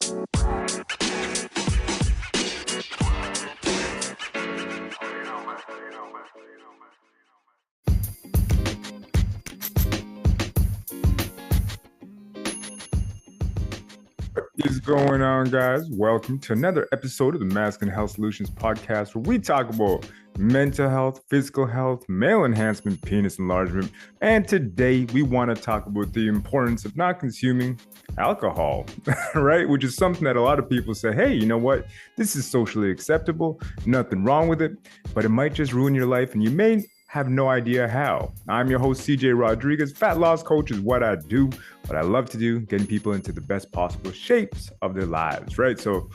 What is going on, guys? Welcome to another episode of the Masculine Health Solutions Podcast, where we talk about mental health, physical health, male enhancement, penis enlargement, and today we want to talk about the importance of not consuming alcohol, right? Which is something that a lot of people say, hey, you know what? This is socially acceptable, nothing wrong with it, but it might just ruin your life and you may have no idea how. I'm your host, CJ Rodriguez. Fat loss coach is what I do, what I love to do, getting people into the best possible shapes of their lives, right? So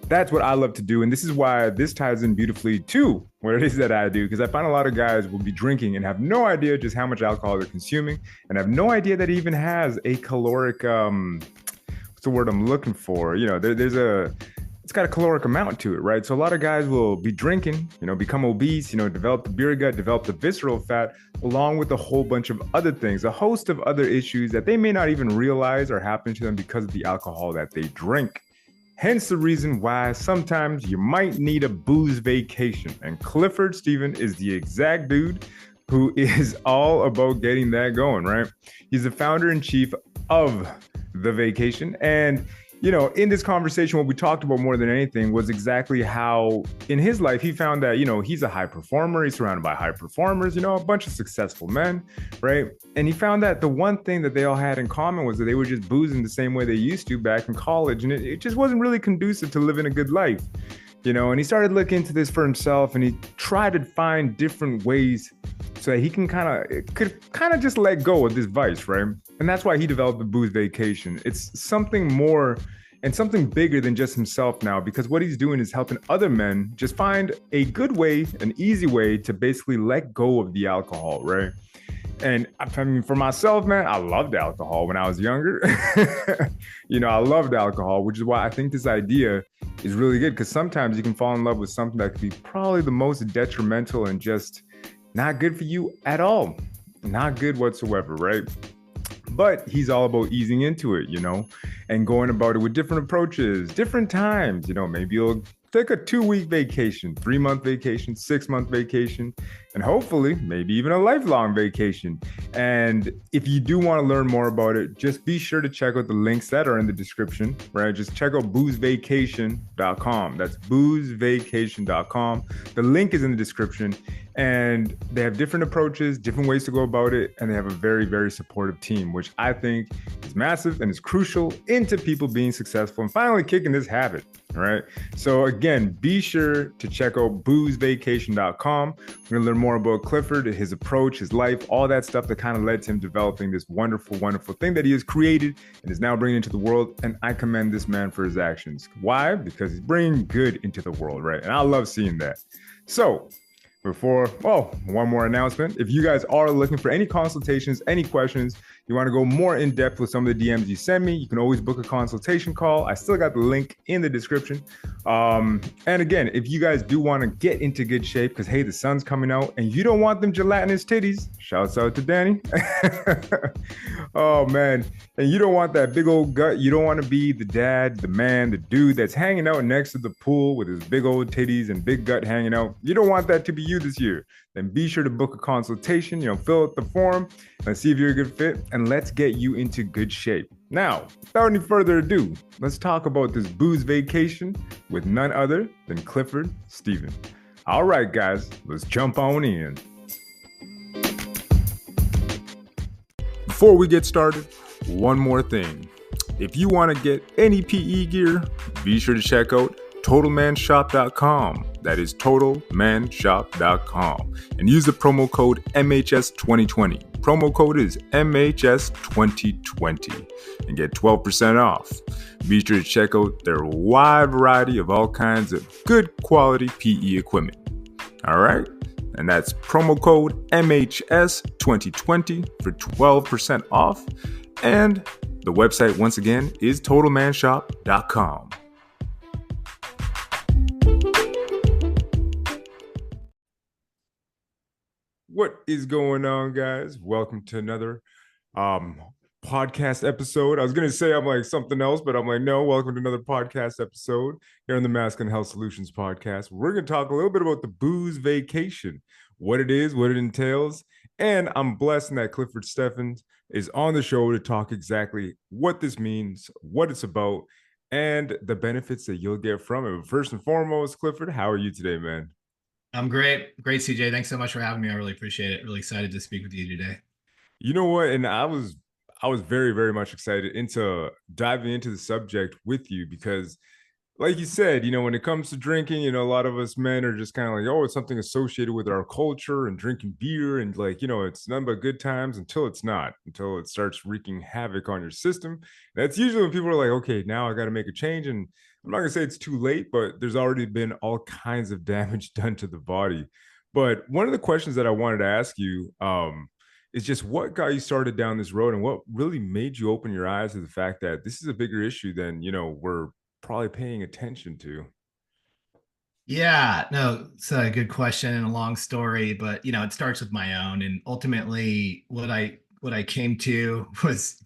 that's what I love to do. And this is why this ties in beautifully to what it is that I do, because I find a lot of guys will be drinking and have no idea just how much alcohol they're consuming and have no idea that it even has a caloric, what's the word I'm looking for? You know, it's got a caloric amount to it, right? So a lot of guys will be drinking, become obese, develop the beer gut, develop the visceral fat, along with a whole bunch of other things, a host of other issues that they may not even realize are happening to them because of the alcohol that they drink. Hence the reason why sometimes you might need a booze vacation. And Clifford Stephan is the exact dude who is all about getting that going, right? He's the founder and chief of The Vacation. And in this conversation, what we talked about more than anything was exactly how in his life, he found that, he's a high performer. He's surrounded by high performers, a bunch of successful men, right? And he found that the one thing that they all had in common was that they were just boozing the same way they used to back in college. And it just wasn't really conducive to living a good life, and he started looking into this for himself and he tried to find different ways so that he could kind of just let go of this vice, right? And that's why he developed the Booze Vacation. It's something more and something bigger than just himself now, because what he's doing is helping other men just find a good way, an easy way to basically let go of the alcohol, right? And I mean, for myself, man, I loved alcohol when I was younger. I loved alcohol, which is why I think this idea is really good, because sometimes you can fall in love with something that could be probably the most detrimental and just not good for you at all. Not good whatsoever, right? But he's all about easing into it, and going about it with different approaches, different times. Maybe you'll take a 2-week vacation, 3-month vacation, 6-month vacation, and hopefully maybe even a lifelong vacation. And if you do want to learn more about it, just be sure to check out the links that are in the description, right? Just check out boozevacation.com. That's boozevacation.com. The link is in the description, and they have different approaches, different ways to go about it, and they have a very, very supportive team, which I think is massive and is crucial into people being successful and finally kicking this habit. All right. So again, be sure to check out boozevacation.com. We're going to learn more about Clifford, his approach, his life, all that stuff that kind of led to him developing this wonderful, wonderful thing that he has created and is now bringing into the world. And I commend this man for his actions. Why? Because he's bringing good into the world, right? And I love seeing that. So one more announcement. If you guys are looking for any consultations, any questions, you want to go more in depth with some of the DMs you send me, you can always book a consultation call. I still got the link in the description. And again, if you guys do want to get into good shape, because hey, the sun's coming out and you don't want them gelatinous titties, shouts out to Danny. Oh man. And you don't want that big old gut. You don't want to be the dad, the man, the dude that's hanging out next to the pool with his big old titties and big gut hanging out. You don't want that to be you this year. Then be sure to book a consultation, fill out the form and see if you're a good fit, and let's get you into good shape. Now, without any further ado, let's talk about this booze vacation with none other than Clifford Stephan. All right, guys, let's jump on in. Before we get started, one more thing. If you want to get any PE gear, be sure to check out TotalManShop.com. That is TotalManShop.com. And use the promo code MHS2020. Promo code is MHS2020 and get 12% off. Be sure to check out their wide variety of all kinds of good quality PE equipment. All right? And that's promo code MHS2020 for 12% off. And the website, once again, is TotalManShop.com. What is going on, guys? Welcome to another podcast episode. I was gonna say I'm like something else, but I'm like, no, welcome to another podcast episode here on the Masculine Health Solutions Podcast. We're gonna talk a little bit about the booze vacation, what it is, what it entails, and I'm blessed that Clifford Stephan is on the show to talk exactly what this means, what it's about, and the benefits that you'll get from it. But first and foremost, Clifford, how are you today, man? I'm great. Great, CJ. Thanks so much for having me. I really appreciate it. Really excited to speak with you today. You know what? And I was very, very much excited into diving into the subject with you because like you said, when it comes to drinking, a lot of us men are just kind of like, oh, it's something associated with our culture and drinking beer. And like, it's none but good times until it's not, until it starts wreaking havoc on your system. That's usually when people are like, okay, now I got to make a change. And I'm not going to say it's too late, but there's already been all kinds of damage done to the body. But one of the questions that I wanted to ask you is just what got you started down this road and what really made you open your eyes to the fact that this is a bigger issue than, we're probably paying attention to. Yeah, no, it's a good question and a long story, but it starts with my own. And ultimately what I came to was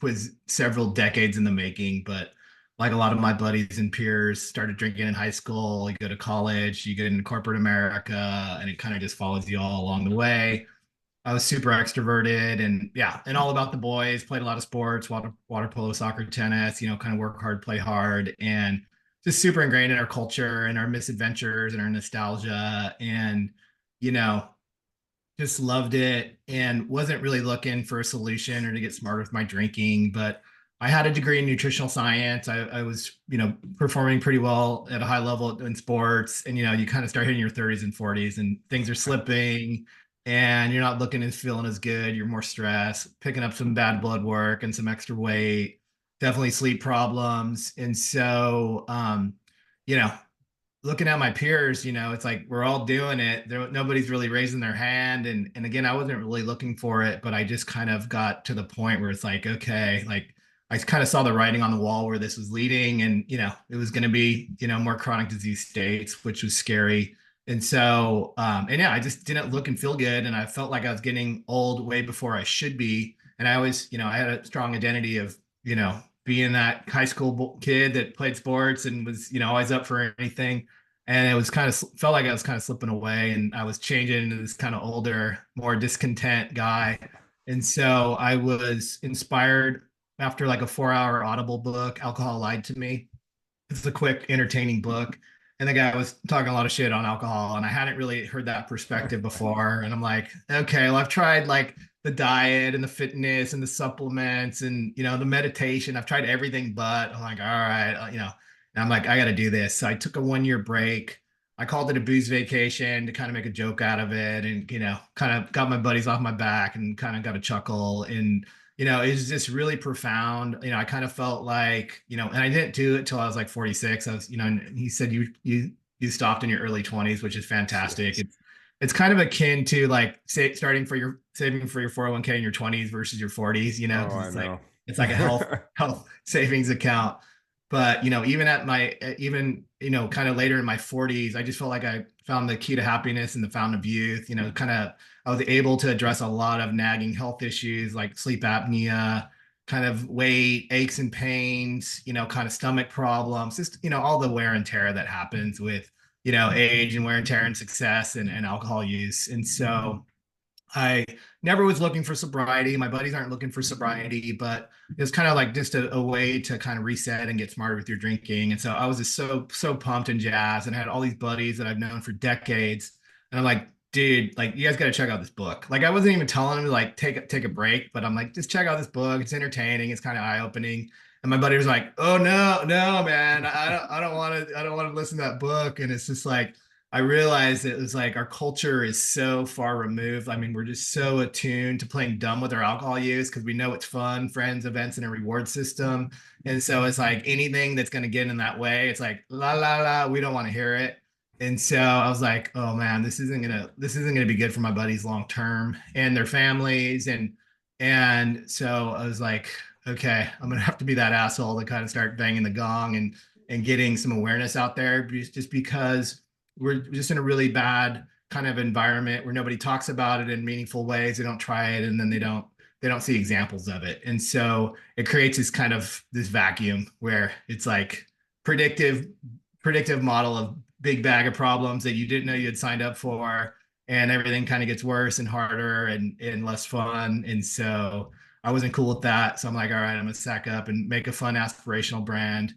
several decades in the making. But like a lot of my buddies and peers, started drinking in high school, you go to college, you get into corporate America, and it kind of just follows you all along the way. I was super extroverted and yeah, and all about the boys, played a lot of sports, water polo, soccer, tennis, kind of work hard, play hard, and just super ingrained in our culture and our misadventures and our nostalgia. And, you know, just loved it and wasn't really looking for a solution or to get smarter with my drinking. But I had a degree in nutritional science. I was, performing pretty well at a high level in sports. And, you kind of start hitting your 30s and 40s and things are slipping and you're not looking and feeling as good. You're more stressed, picking up some bad blood work and some extra weight, definitely sleep problems. And so, you know, looking at my peers, it's like we're all doing it. Nobody's really raising their hand. And again, I wasn't really looking for it, but I just kind of got to the point where it's like, okay, like I kind of saw the writing on the wall where this was leading, and it was going to be more chronic disease states, which was scary. And so, and yeah, I just didn't look and feel good, and I felt like I was getting old way before I should be. And I always, I had a strong identity of being that high school kid that played sports and was always up for anything, and it was kind of felt like I was kind of slipping away, and I was changing into this kind of older, more discontent guy. And so I was inspired after like a 4-hour Audible book, Alcohol Lied to Me. It's a quick, entertaining book. And the guy was talking a lot of shit on alcohol, and I hadn't really heard that perspective before. And I'm like, okay, well, I've tried like the diet and the fitness and the supplements and the meditation. I've tried everything, but I'm like, all right, and I'm like, I got to do this. So I took a 1 year break. I called it a booze vacation to kind of make a joke out of it, and kind of got my buddies off my back and kind of got a chuckle. And it's just really profound. I kind of felt like, and I didn't do it till I was like 46. I was, and he said you stopped in your early 20s, which is fantastic. It's kind of akin to like starting for your saving for your 401k in your 20s versus your 40s, Oh, because I know. it's like a health savings account. But even at my even kind of later in my 40s, I just felt like I found the key to happiness and the fountain of youth. Kind of I was able to address a lot of nagging health issues like sleep apnea, kind of weight, aches and pains, kind of stomach problems, just all the wear and tear that happens with age and wear and tear and success and alcohol use. And so I never was looking for sobriety. My buddies aren't looking for sobriety, but it was kind of like just a way to kind of reset and get smarter with your drinking. And so I was just so pumped and jazzed, and I had all these buddies that I've known for decades. And I'm like, dude, like you guys got to check out this book. Like I wasn't even telling them to like take a break, but I'm like, just check out this book. It's entertaining. It's kind of eye opening. And my buddy was like, oh no, man, I don't want to listen to that book. And it's just like I realized it was like our culture is so far removed. I mean, we're just so attuned to playing dumb with our alcohol use because we know it's fun, friends, events, and a reward system. And so it's like anything that's going to get in that way, it's like la la la, we don't want to hear it. And so I was like, oh man, this isn't gonna be good for my buddies long term and their families. And so I was like, okay, I'm gonna have to be that asshole to kind of start banging the gong and getting some awareness out there just because we're just in a really bad kind of environment where nobody talks about it in meaningful ways. They don't try it, and then see examples of it. And so it creates this vacuum where it's like predictive model of big bag of problems that you didn't know you had signed up for, and everything kind of gets worse and harder and less fun. And so I wasn't cool with that. So I'm like, all right, I'm gonna sack up and make a fun aspirational brand.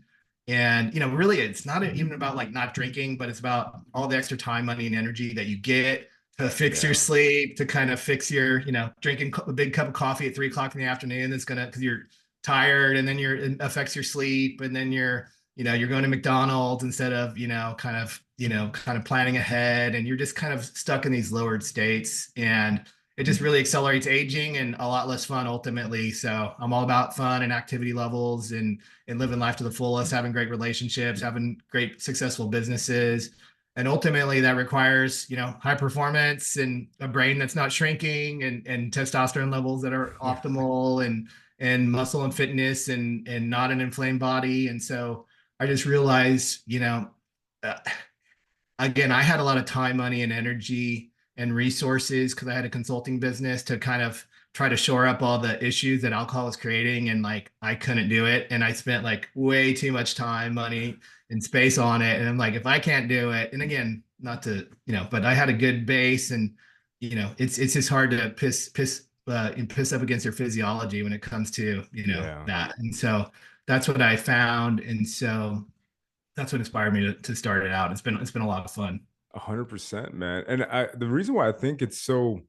And really it's not even about like not drinking, but it's about all the extra time, money, and energy that you get to fix your sleep, to kind of fix your, drinking a big cup of coffee at 3 o'clock in the afternoon. That's gonna, because you're tired, and then it affects your sleep, and then you're going to McDonald's instead of, kind of planning ahead, and you're just kind of stuck in these lowered states, and it just really accelerates aging and a lot less fun ultimately. So I'm all about fun and activity levels and living life to the fullest, having great relationships, having great successful businesses. And ultimately that requires, high performance and a brain that's not shrinking, and testosterone levels that are optimal, and muscle and fitness, and not an inflamed body. And so I just realized, uh, again, I had a lot of time, money, and energy and resources because I had a consulting business to kind of try to shore up all the issues that alcohol was creating. And like, I couldn't do it. And I spent like way too much time, money, and space on it. And I'm like, if I can't do it, and again, not to, but I had a good base, and, it's just hard to piss up against your physiology when it comes to, that. And so that's what I found. And so that's what inspired me to start it out. It's been a lot of fun. 100%, man. And the reason why I think it's so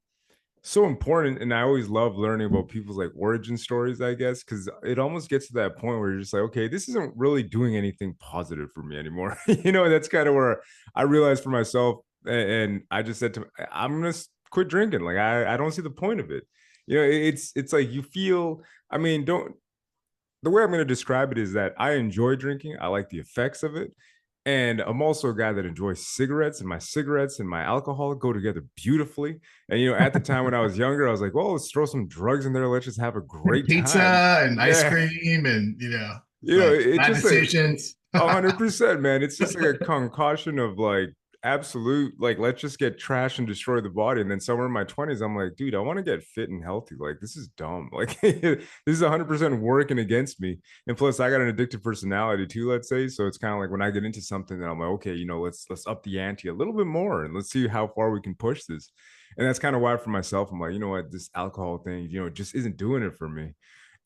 important, and I always love learning about people's like origin stories, I guess, because it almost gets to that point where you're just like, okay, this isn't really doing anything positive for me anymore. And that's kind of where I realized for myself, and I just said I'm gonna quit drinking. Like I don't see the point of it. It's like you feel, I mean, don't the way I'm going to describe it is that I enjoy drinking. I like the effects of it. And I'm also a guy that enjoys cigarettes, and my cigarettes and my alcohol go together beautifully. And, at the time when I was younger, I was like, well, let's throw some drugs in there. Let's just have a great time. Pizza and ice Yeah. cream, and, it's like It's bad just like decisions. 100%, man. It's just like a concoction of like absolute, like, let's just get trash and destroy the body. And then somewhere in my 20s, I'm like, dude, I want to get fit and healthy. Like, this is dumb. Like, this is 100% working against me. And plus, I got an addictive personality too, let's say. So it's kind of like when I get into something, then I'm like, okay, let's up the ante a little bit more, and let's see how far we can push this. And that's kind of why for myself, I'm like, you know what, this alcohol thing, just isn't doing it for me.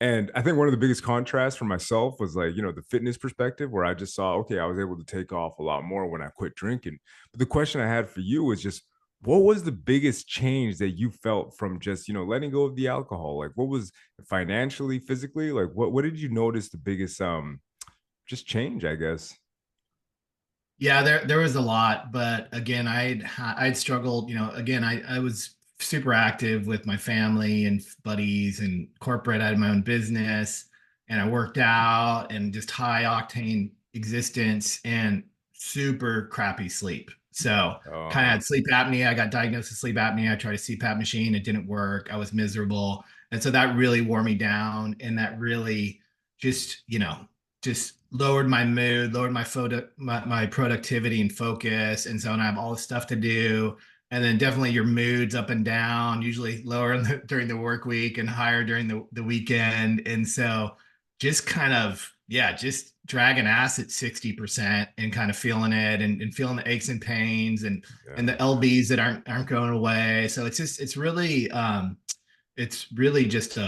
And I think one of the biggest contrasts for myself was like, the fitness perspective, where I just saw, okay, I was able to take off a lot more when I quit drinking. But the question I had for you was just, what was the biggest change that you felt from just, letting go of the alcohol? Like, what was financially, physically, like what did you notice the biggest just change, I guess? Yeah, there was a lot, but again, I'd struggled. Again, I was super active with my family and buddies and corporate. I had my own business, and I worked out, and just high octane existence, and super crappy sleep. So kind of Uh-huh. had sleep apnea. I got diagnosed with sleep apnea. I tried a CPAP machine. It didn't work. I was miserable. And so that really wore me down. And that really just, just lowered my mood, lowered my productivity and focus. And so when I have all this stuff to do, and then definitely your mood's up and down, usually lower during the work week and higher during the weekend. And so just kind of, yeah, just dragging ass at 60% and kind of feeling it, and feeling the aches and pains, and Yeah. the LBs that aren't going away. So it's really just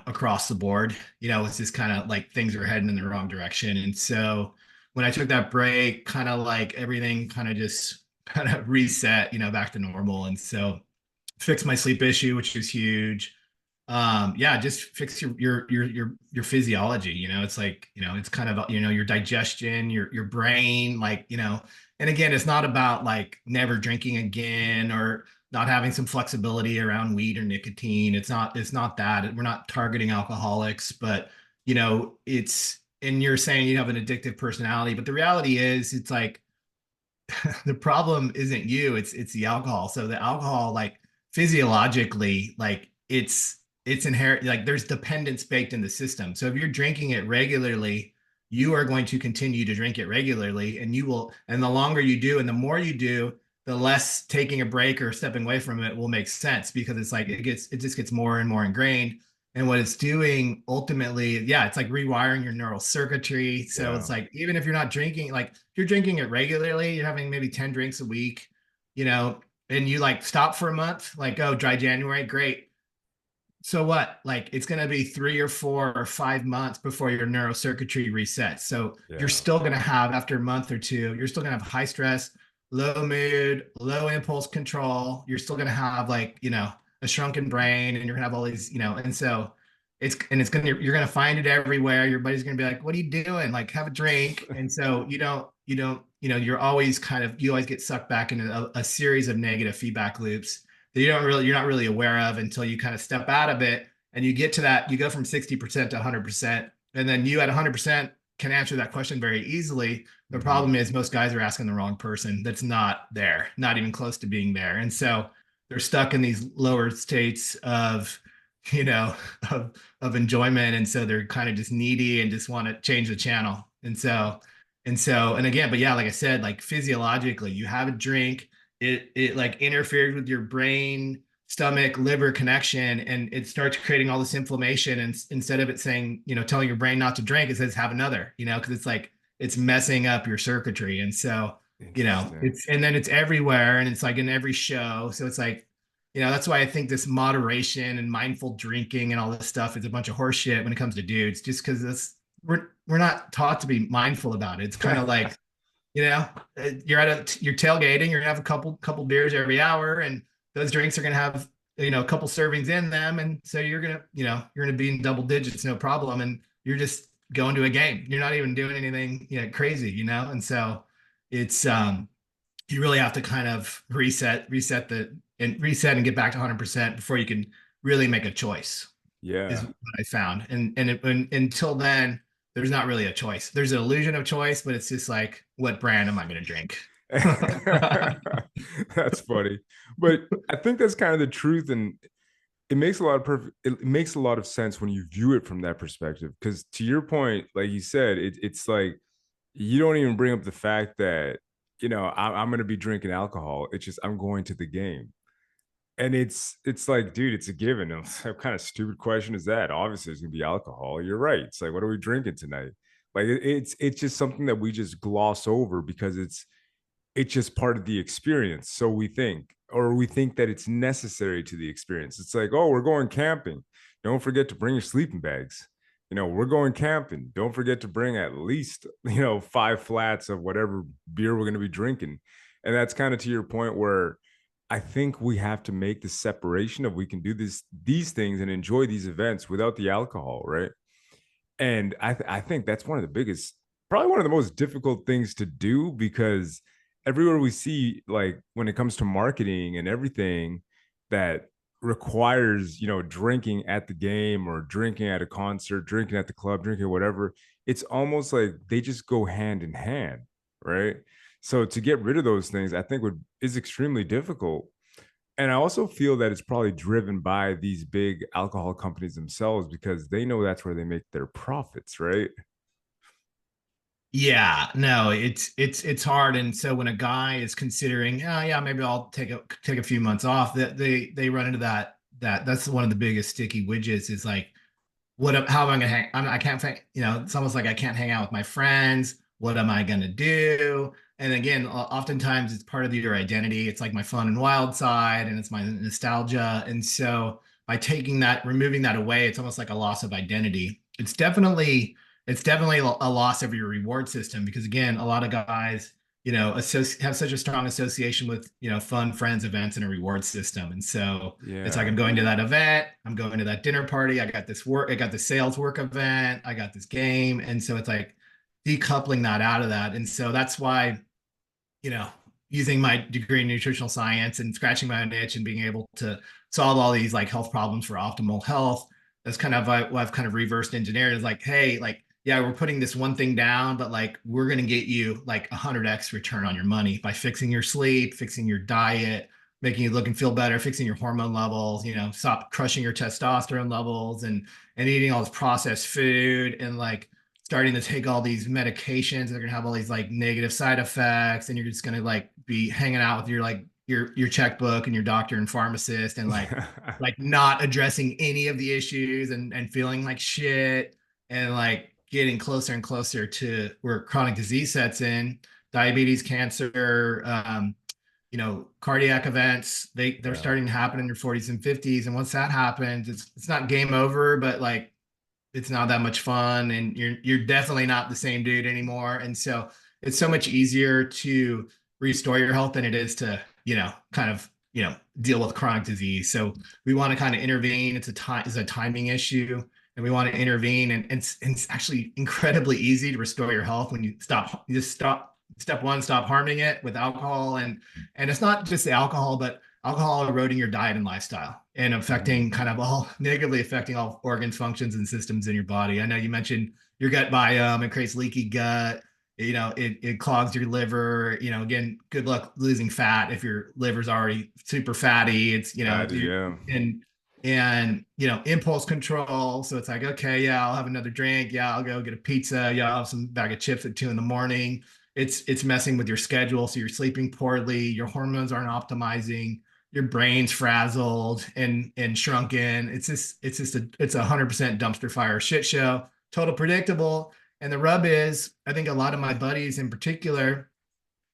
across the board. It's just kind of like things are heading in the wrong direction. And so when I took that break, kind of like everything kind of just kind of reset, back to normal. And so fixed my sleep issue, which is huge. Yeah, just fix your physiology. It's like, it's kind of, your digestion, your brain, like, and again, it's not about like never drinking again, or not having some flexibility around weed or nicotine. It's not that. We're not targeting alcoholics, but and you're saying you have an addictive personality, but the reality is it's like the problem isn't you, it's the alcohol. So the alcohol, like, physiologically, like, it's inherent, like there's dependence baked in the system. So if you're drinking it regularly, you are going to continue to drink it regularly, and the longer you do and the more you do, the less taking a break or stepping away from it will make sense, because it's like it just gets more and more ingrained. And what it's doing ultimately, yeah, it's like rewiring your neural circuitry. So Yeah. it's like, even if you're not drinking, like if you're drinking it regularly, you're having maybe 10 drinks a week, you know, and you like stop for a month, like, oh, dry January, great. So what? Like it's going to be 3 or 4 or 5 months before your neurocircuitry resets. So you're Yeah. still going to have, after a month or two, you're still going to have high stress, low mood, low impulse control. You're still going to have like, a shrunken brain, and you're going to have all these, and so it's going to, you're going to find it everywhere. Your buddy's going to be like, what are you doing? Like have a drink. And so you're always you always get sucked back into a series of negative feedback loops that you're not really aware of until you kind of step out of it, and you get to that, you go from 60% to 100%. And then you at 100% can answer that question very easily. The Mhm. problem is most guys are asking the wrong person that's not there, not even close to being there. And so they're stuck in these lower states of, you know, of enjoyment. And so they're kind of just needy and just want to change the channel. And again, but yeah, like I said, like physiologically, you have a drink, it like interferes with your brain, stomach, liver connection, and it starts creating all this inflammation. And instead of it saying, telling your brain not to drink, it says have another, because it's like it's messing up your circuitry. And so, Interesting. and then it's everywhere, and it's like in every show. So it's like, that's why I think this moderation and mindful drinking and all this stuff is a bunch of horse shit when it comes to dudes, just because we're not taught to be mindful about it. It's kind of like, you know, you're tailgating, you're gonna have a couple beers every hour, and those drinks are gonna have, a couple servings in them, and so you're gonna be in double digits, no problem, and you're just going to a game. You're not even doing anything, crazy, and so it's you really have to kind of reset and get back to 100% before you can really make a choice, is Yeah. what I found. And until then, there's not really a choice. There's an illusion of choice, but it's just like, what brand am I going to drink? That's funny. But I think that's kind of the truth. And it makes a lot of sense when you view it from that perspective. Because to your point, like you said, it's like you don't even bring up the fact that, I'm going to be drinking alcohol. It's just I'm going to the game. And it's like, dude, it's a given. What kind of stupid question is that? Obviously, it's gonna be alcohol. You're right. It's like, what are we drinking tonight? Like, it's just something that we just gloss over because it's just part of the experience. So we think, or we think that it's necessary to the experience. It's like, oh, we're going camping. Don't forget to bring your sleeping bags. We're going camping. Don't forget to bring at least 5 flats of whatever beer we're gonna be drinking. And that's kind of to your point where I think we have to make the separation of we can do these things and enjoy these events without the alcohol, right? And I think that's one of the biggest, probably one of the most difficult things to do because everywhere we see, like when it comes to marketing and everything that requires, drinking at the game or drinking at a concert, drinking at the club, drinking whatever, it's almost like they just go hand in hand, right? So to get rid of those things, I think is extremely difficult. And I also feel that it's probably driven by these big alcohol companies themselves because they know that's where they make their profits, right? Yeah, no, it's hard. And so when a guy is considering, oh yeah, maybe I'll take a few months off, that they run into that's one of the biggest sticky widgets, is like, how am I gonna hang? I can't, it's almost like I can't hang out with my friends. What am I gonna do? And again, oftentimes it's part of your identity. It's like my fun and wild side, and it's my nostalgia. And so by removing that away, it's almost like a loss of identity. It's definitely a loss of your reward system, because again, a lot of guys, have such a strong association with, fun, friends, events, and a reward system. And so it's like, Yeah. I'm going to that event, I'm going to that dinner party, I got this work, I got the sales work event, I got this game. And so it's like decoupling that out of that. And so that's why, you know, using my degree in nutritional science and scratching my own itch and being able to solve all these like health problems for optimal health, that's kind of what I've kind of reversed engineered, is like, hey, like, yeah, we're putting this one thing down, but like, we're going to get you like 100x return on your money by fixing your sleep, fixing your diet, making you look and feel better, fixing your hormone levels, stop crushing your testosterone levels, and eating all this processed food, and like starting to take all these medications. They're going to have all these like negative side effects, and you're just going to like be hanging out with your like your checkbook and your doctor and pharmacist, and like not addressing any of the issues, and feeling like shit, and like getting closer and closer to where chronic disease sets in, diabetes, cancer, cardiac events. They're starting to happen in your 40s and 50s. And once that happens, it's not game over, but like it's not that much fun, and you're definitely not the same dude anymore. And so it's so much easier to restore your health than it is to, kind of, deal with chronic disease. So we want to kind of intervene. It's a timing issue, and we want to intervene. And it's actually incredibly easy to restore your health when you just stop. Step one, stop harming it with alcohol. And it's not just the alcohol, but alcohol eroding your diet and lifestyle, and affecting negatively affecting all organs, functions, and systems in your body. I know you mentioned your gut biome. It creates leaky gut. It clogs your liver. Again, good luck losing fat if your liver's already super fatty. It's, and impulse control. So it's like, okay, yeah, I'll have another drink. Yeah, I'll go get a pizza. Yeah, I'll have some bag of chips at 2 a.m. It's messing with your schedule. So you're sleeping poorly. Your hormones aren't optimizing. Your brain's frazzled and shrunken. It's a 100% dumpster fire shit show. Total predictable. And the rub is, I think a lot of my buddies in particular,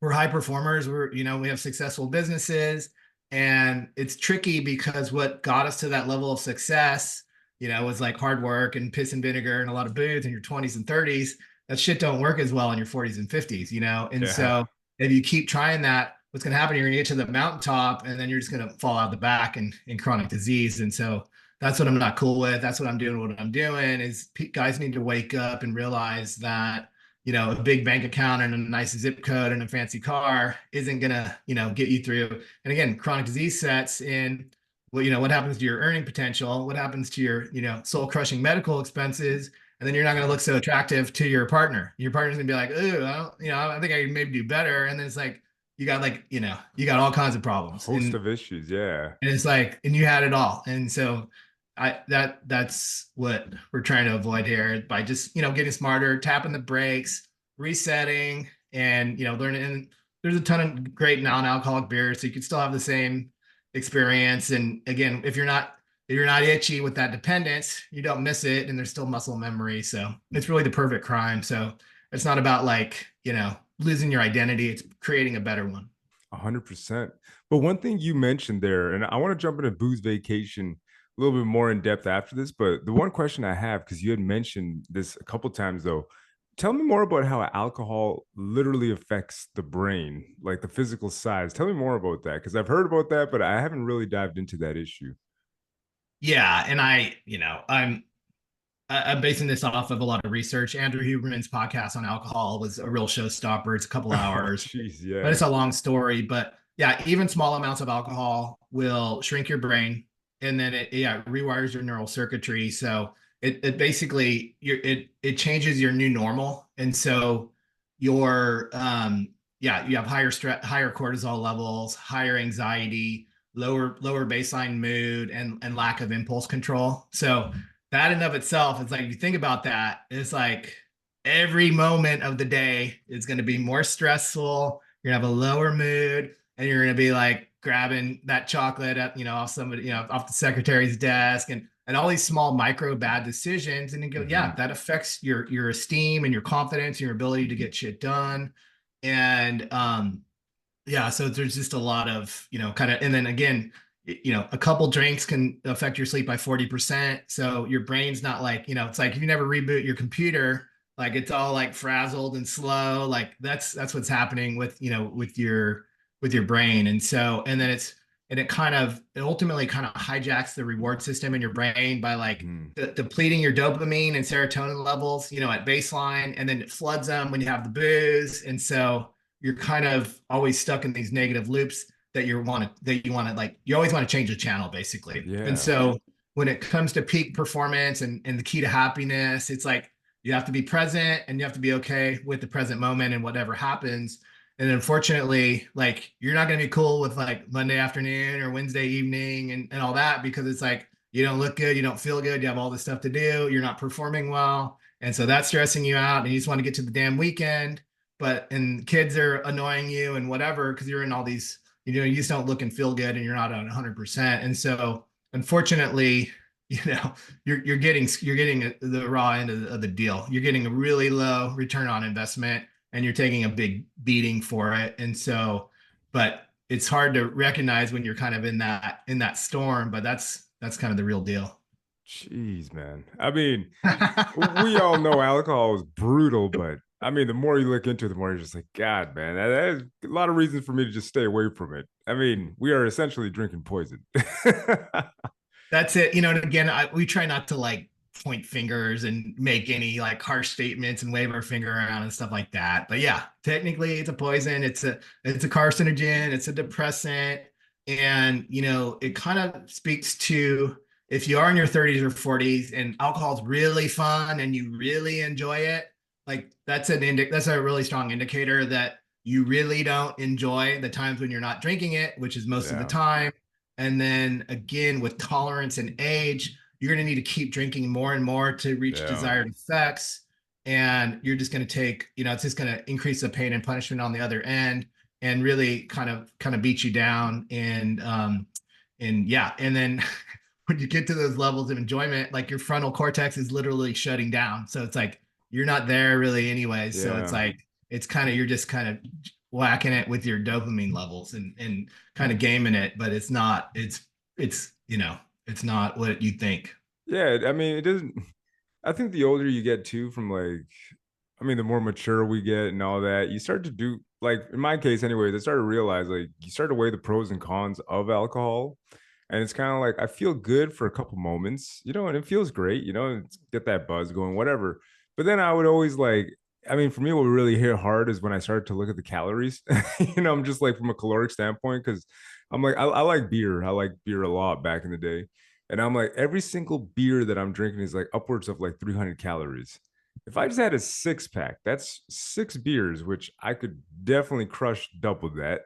we're high performers. We have successful businesses, and it's tricky because what got us to that level of success, was like hard work and piss and vinegar and a lot of booze in your 20s and 30s. That shit don't work as well in your 40s and 50s, And so if you keep trying that, what's going to happen? You're going to get to the mountaintop, and then you're just going to fall out the back in chronic disease. And so that's what I'm not cool with. That's what I'm doing. What I'm doing is guys need to wake up and realize that, a big bank account and a nice zip code and a fancy car isn't going to, get you through. And again, chronic disease sets in. Well, what happens to your earning potential? What happens to your, soul crushing medical expenses? And then you're not going to look so attractive to your partner. Your partner's going to be like, ooh, I think I can maybe do better. And then it's like, you got you got all kinds of problems. Host of issues. Yeah. And it's like, and you had it all. And so that's what we're trying to avoid here by just, getting smarter, tapping the brakes, resetting, and, learning. And there's a ton of great non-alcoholic beers, so you can still have the same experience. And again, if you're not itchy with that dependence, you don't miss it, and there's still muscle memory. So it's really the perfect crime. So it's not about losing your identity. It's creating a better one. 100%. But one thing you mentioned there, and I want to jump into booze vacation a little bit more in depth after this, but the one question I have, because you had mentioned this a couple times though, tell me more about how alcohol literally affects the brain, like the physical size. Tell me more about that, because I've heard about that, but I haven't really dived into that issue. Yeah. And I'm basing this off of a lot of research. Andrew Huberman's podcast on alcohol was a real showstopper. It's a couple hours, yeah. But it's a long story. But yeah, even small amounts of alcohol will shrink your brain, and then it rewires your neural circuitry. So it basically it changes your new normal, and so your you have higher cortisol levels, higher anxiety, lower baseline mood, and lack of impulse control. So that in of itself, it's like, if you think about that, it's like every moment of the day is going to be more stressful. You're gonna have a lower mood, and you're gonna be like grabbing that chocolate up, off somebody, off the secretary's desk, and all these small micro bad decisions. And you go, yeah, that affects your esteem and your confidence and your ability to get shit done. And so there's just a lot of, and then again, a couple drinks can affect your sleep by 40%. So your brain's not like, it's like if you never reboot your computer, like it's all like frazzled and slow. Like that's what's happening with your brain. And so, and then it ultimately kind of hijacks the reward system in your brain by like depleting your dopamine and serotonin levels, at baseline, and then it floods them when you have the booze. And so you're kind of always stuck in these negative loops that you want to like, you always want to change the channel basically. Yeah. And so when it comes to peak performance and the key to happiness, it's like, you have to be present, and you have to be okay with the present moment and whatever happens. And unfortunately, like, you're not going to be cool with like Monday afternoon or Wednesday evening and all that, because it's like, you don't look good, you don't feel good, you have all this stuff to do, you're not performing well. And so that's stressing you out, and you just want to get to the damn weekend, and kids are annoying you and whatever, because you're in all these you just don't look and feel good, and you're not on 100%. And so, unfortunately, you're getting the raw end of the deal. You're getting a really low return on investment, and you're taking a big beating for it. And so, but it's hard to recognize when you're kind of in that storm. But that's kind of the real deal. Jeez, man. I mean, we all know alcohol is brutal, but I mean, the more you look into it, the more you're just like, God, man, that is a lot of reasons for me to just stay away from it. I mean, we are essentially drinking poison. That's it. And again, we try not to like point fingers and make any like harsh statements and wave our finger around and stuff like that. But yeah, technically it's a poison. It's a carcinogen. It's a depressant. And, it kind of speaks to, if you are in your 30s or 40s and alcohol's really fun and you really enjoy it, like that's a really strong indicator that you really don't enjoy the times when you're not drinking it, which is most of the time. And then again, with tolerance and age, you're going to need to keep drinking more and more to reach desired effects. And you're just going to take, it's just going to increase the pain and punishment on the other end, and really kind of beat you down. And then when you get to those levels of enjoyment, like your frontal cortex is literally shutting down. So it's like, you're not there really anyways. So it's like, you're just kind of whacking it with your dopamine levels and kind of gaming it, but it's not what you think. Yeah, I mean, it doesn't. I think the older you get too, from like, I mean, the more mature we get and all that, you start to do, like in my case anyway, I started to realize, like, you start to weigh the pros and cons of alcohol. And it's kind of like, I feel good for a couple moments, and it feels great, get that buzz going, whatever. But then I would always like, I mean, for me, what really hit hard is when I started to look at the calories. I'm just like, from a caloric standpoint, because I'm like, I like beer. I like beer a lot back in the day. And I'm like, every single beer that I'm drinking is like upwards of like 300 calories. If I just had a six pack, that's 6 beers, which I could definitely crush double that,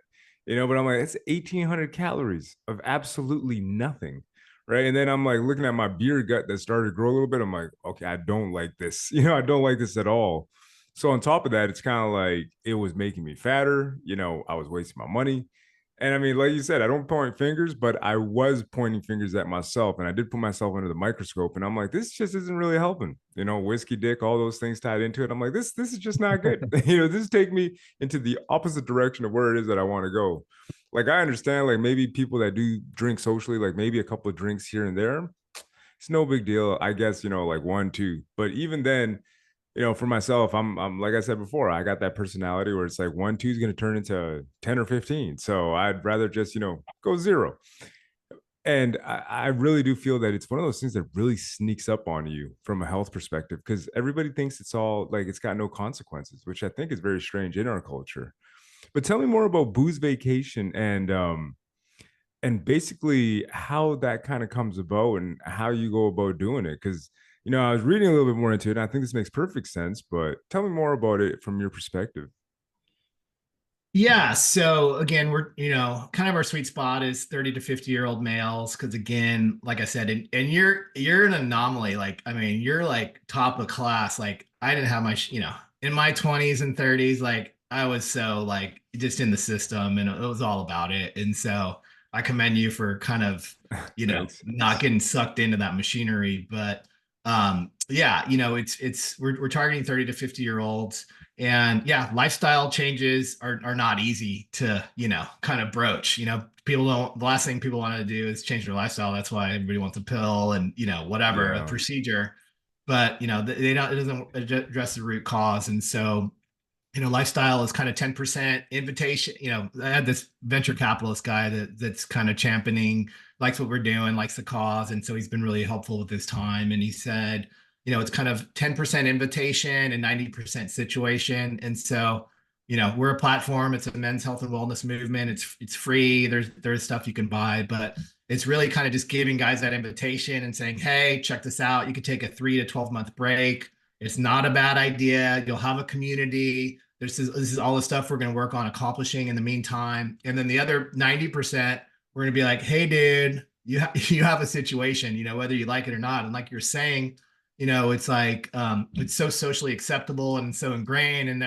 but I'm like, it's 1,800 calories of absolutely nothing. Right. And then I'm like looking at my beer gut that started to grow a little bit. I'm like, okay, I don't like this. I don't like this at all. So on top of that, it's kind of like it was making me fatter. I was wasting my money. And I mean, like you said, I don't point fingers, but I was pointing fingers at myself. And I did put myself under the microscope. And I'm like, this just isn't really helping. Whiskey dick, all those things tied into it. I'm like, this is just not good. This take me into the opposite direction of where it is that I want to go. Like, I understand, like, maybe people that do drink socially, like maybe a couple of drinks here and there, it's no big deal. I guess, like 1, 2. But even then, for myself, I'm like I said before, I got that personality where it's like 1, 2 is going to turn into 10 or 15. So I'd rather just, go 0. And I really do feel that it's one of those things that really sneaks up on you from a health perspective, because everybody thinks it's all like it's got no consequences, which I think is very strange in our culture. But tell me more about Booze Vacation and basically how that kind of comes about and how you go about doing it. Because I was reading a little bit more into it, and I think this makes perfect sense, but tell me more about it from your perspective. Yeah. So again, we're, kind of our sweet spot is 30 to 50-year-old males. Cause again, like I said, and you're an anomaly. Like, I mean, you're like top of class. Like I didn't have in my 20s and 30s, like I was so like just in the system, and it was all about it. And so I commend you for kind of, not getting sucked into that machinery. But yeah, we're targeting 30 to 50-year-olds. And yeah, lifestyle changes are not easy to, kind of broach. The last thing people want to do is change their lifestyle. That's why everybody wants a pill and, whatever, a procedure. But, it doesn't address the root cause. And so, lifestyle is kind of 10% invitation. I had this venture capitalist guy that's kind of championing, likes what we're doing, likes the cause. And so he's been really helpful with his time. And he said, it's kind of 10% invitation and 90% situation. And so, we're a platform. It's a men's health and wellness movement. It's free. There's stuff you can buy, but it's really kind of just giving guys that invitation and saying, hey, check this out. You could take a 3 to 12-month break. It's not a bad idea. You'll have a community. This is all the stuff we're going to work on accomplishing in the meantime. And then the other 90%, we're going to be like, hey, dude, you have a situation, whether you like it or not. And like you're saying, it's like, it's so socially acceptable and so ingrained, and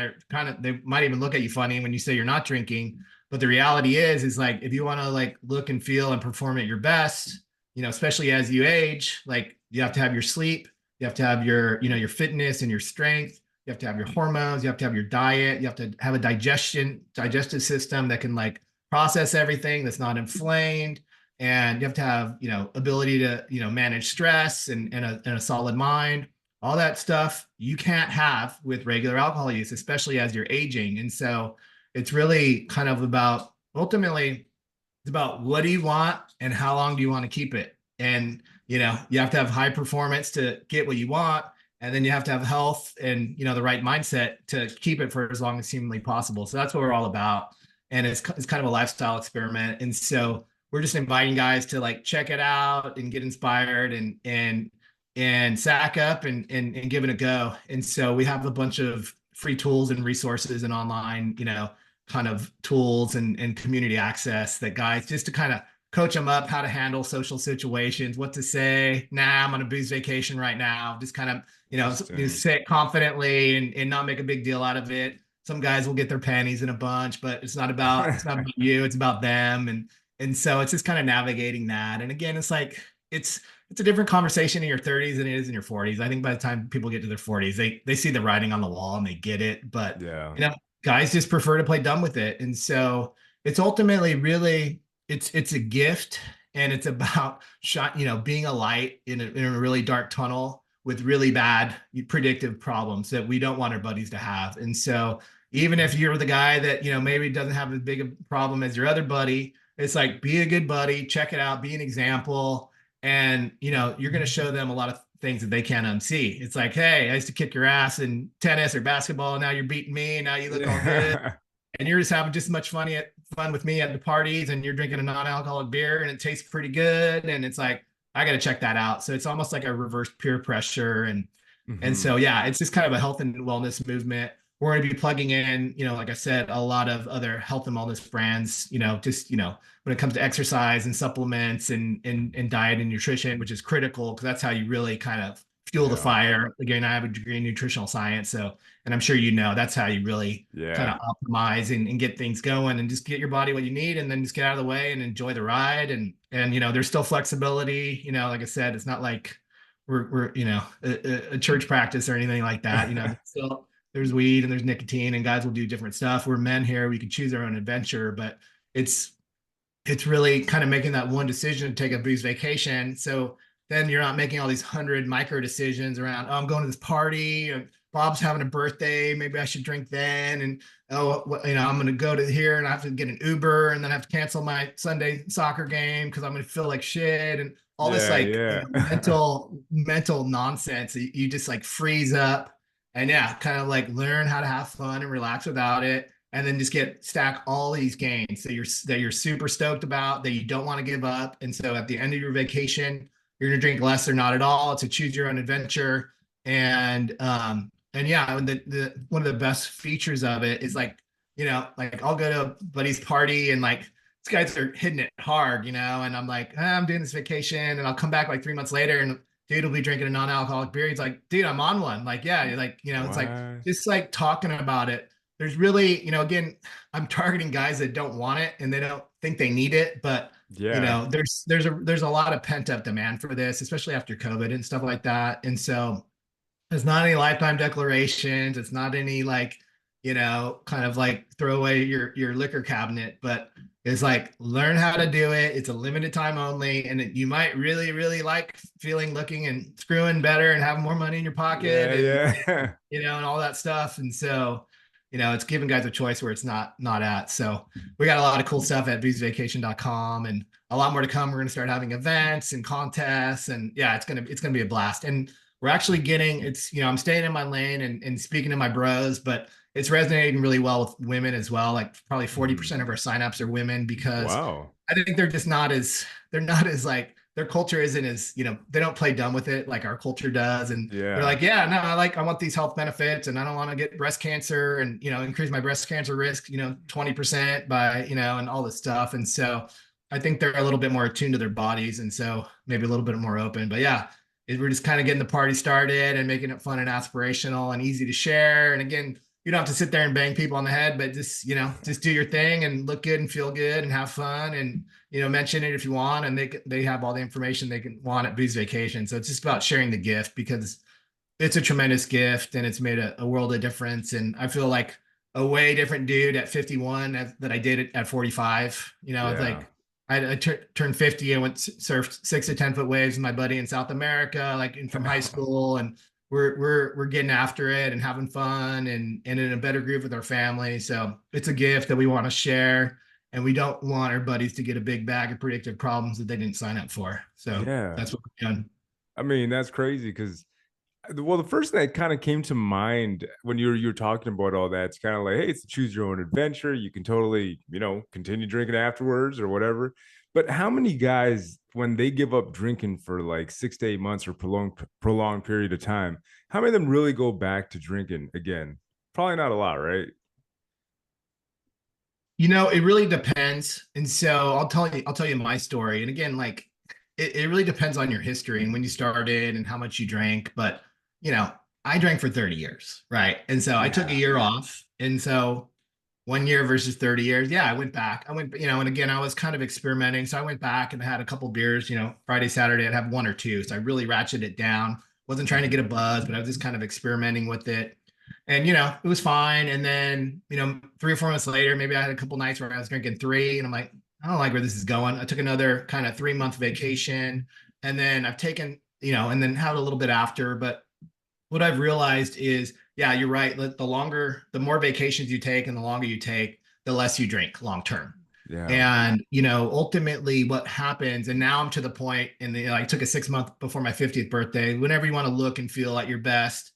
they might even look at you funny when you say you're not drinking. But the reality is like, if you want to like look and feel and perform at your best, especially as you age, like you have to have your sleep, you have to have your fitness and your strength. You have to have your hormones. You have to have your diet. You have to have a digestive system that can like process everything that's not inflamed. And you have to have, ability to, manage stress and a solid mind. All that stuff you can't have with regular alcohol use, especially as you're aging. And so it's really kind of about, ultimately, it's about what do you want and how long do you want to keep it? And, you have to have high performance to get what you want. And then you have to have health and, the right mindset to keep it for as long as humanly possible. So that's what we're all about. And it's kind of a lifestyle experiment. And so we're just inviting guys to like check it out and get inspired and sack up and give it a go. And so we have a bunch of free tools and resources and online, kind of tools and community access that guys just to kind of coach them up how to handle social situations, what to say. Nah, I'm on a booze vacation right now. Just kind of, say it confidently and not make a big deal out of it. Some guys will get their panties in a bunch, but it's not about you, it's about them. And so it's just kind of navigating that. And again, it's like, it's a different conversation in your 30s than it is in your 40s. I think by the time people get to their 40s, they see the writing on the wall and they get it. But guys just prefer to play dumb with it. And so it's ultimately really, it's a gift, and it's about being a light in a really dark tunnel with really bad predictive problems that we don't want our buddies to have. And so even if you're the guy that, maybe doesn't have as big a problem as your other buddy, it's like, be a good buddy, check it out, be an example. And, you're going to show them a lot of things that they can't unsee. It's like, hey, I used to kick your ass in tennis or basketball. And now you're beating me. And now you look all good. And you're just having just as much fun with me at the parties, and you're drinking a non-alcoholic beer and it tastes pretty good. And it's like, I got to check that out. So it's almost like a reverse peer pressure. And so, yeah, it's just kind of a health and wellness movement. We're going to be plugging in, like I said, a lot of other health and wellness brands, when it comes to exercise and supplements and diet and nutrition, which is critical because that's how you really kind of fuel the fire. Again, I have a degree in nutritional science. So, and I'm sure that's how you really kind of optimize and get things going and just get your body what you need, and then just get out of the way and enjoy the ride. And there's still flexibility, like I said, it's not like we're a church practice or anything like that. Still there's weed and there's nicotine, and guys will do different stuff. We're men here. We can choose our own adventure, but it's really kind of making that one decision to take a booze vacation. So then you're not making all these 100 micro decisions around, oh, I'm going to this party, and Bob's having a birthday, maybe I should drink then. And, I'm going to go to here and I have to get an Uber, and then I have to cancel my Sunday soccer game because I'm going to feel like shit. And all this mental nonsense. You just like freeze up and kind of like learn how to have fun and relax without it. And then just stack all these gains that you're super stoked about, that you don't want to give up. And so at the end of your vacation, you're going to drink less or not at all. It's a choose your own adventure. And the one of the best features of it is like I'll go to a buddy's party and like these guys are hitting it hard, and I'm like, I'm doing this vacation, and I'll come back like 3 months later and dude will be drinking a non-alcoholic beer. He's like, dude, I'm on one. Like, yeah, like, it's like just like talking about it. There's really, again, I'm targeting guys that don't want it and they don't think they need it, but there's a lot of pent up demand for this, especially after COVID and stuff like that. And so there's not any lifetime declarations. It's not any like, kind of like throw away your liquor cabinet, but it's like, learn how to do it. It's a limited time only. And you might really, really like feeling, looking and screwing better and having more money in your pocket and all that stuff. And so, it's giving guys a choice where it's not at. So we got a lot of cool stuff at BOOZEVACATION.com and a lot more to come. We're going to start having events and contests, and it's going to be a blast. And we're actually getting, I'm staying in my lane and speaking to my bros, but it's resonating really well with women as well. Like probably 40% of our signups are women, because I think they're not as like, their culture isn't as, they don't play dumb with it like our culture does. And they're like, I want these health benefits, and I don't want to get breast cancer and, increase my breast cancer risk, 20% by, and all this stuff. And so I think they're a little bit more attuned to their bodies. And so maybe a little bit more open, but we're just kind of getting the party started and making it fun and aspirational and easy to share. And again, you don't have to sit there and bang people on the head, but just, just do your thing and look good and feel good and have fun and, mention it if you want. And they have all the information they can want at Booze Vacation. So it's just about sharing the gift because it's a tremendous gift and it's made a world of difference. And I feel like a way different dude at 51 that I did at 45. It's Yeah. like I turned 50 and surfed 6 to 10 foot waves with my buddy in South America, like from high school, and we're getting after it and having fun and in a better groove with our family. So it's a gift that we want to share, and we don't want our buddies to get a big bag of predictive problems that they didn't sign up for. So Yeah. that's what we're doing. I mean, that's crazy because, well, the first thing that kind of came to mind when you're talking about all that, it's kind of like, hey, it's a choose your own adventure. You can totally, continue drinking afterwards or whatever. But how many guys, when they give up drinking for like 6 to 8 months or prolonged period of time, how many of them really go back to drinking again? Probably not a lot, right? It really depends. And so I'll tell you my story. And again, like it really depends on your history and when you started and how much you drank. But, you know, I drank for 30 years, right? And so I took a Yeah. year off. And so 1 year versus 30 years. Yeah, I went back. And again, I was kind of experimenting. So I went back and had a couple beers, Friday, Saturday, I'd have one or two. So I really ratcheted it down. Wasn't trying to get a buzz, but I was just kind of experimenting with it. And, it was fine. And then, 3 or 4 months later, maybe I had a couple nights where I was drinking three and I'm like, I don't like where this is going. I took another kind of 3 month vacation and then I've taken, and then had a little bit after. But what I've realized is, yeah, you're right. The more vacations you take and the longer you take, the less you drink long term. Yeah. And ultimately, what happens, and now I'm to the point, and I took a 6 month before my 50th birthday. Whenever you want to look and feel at your best,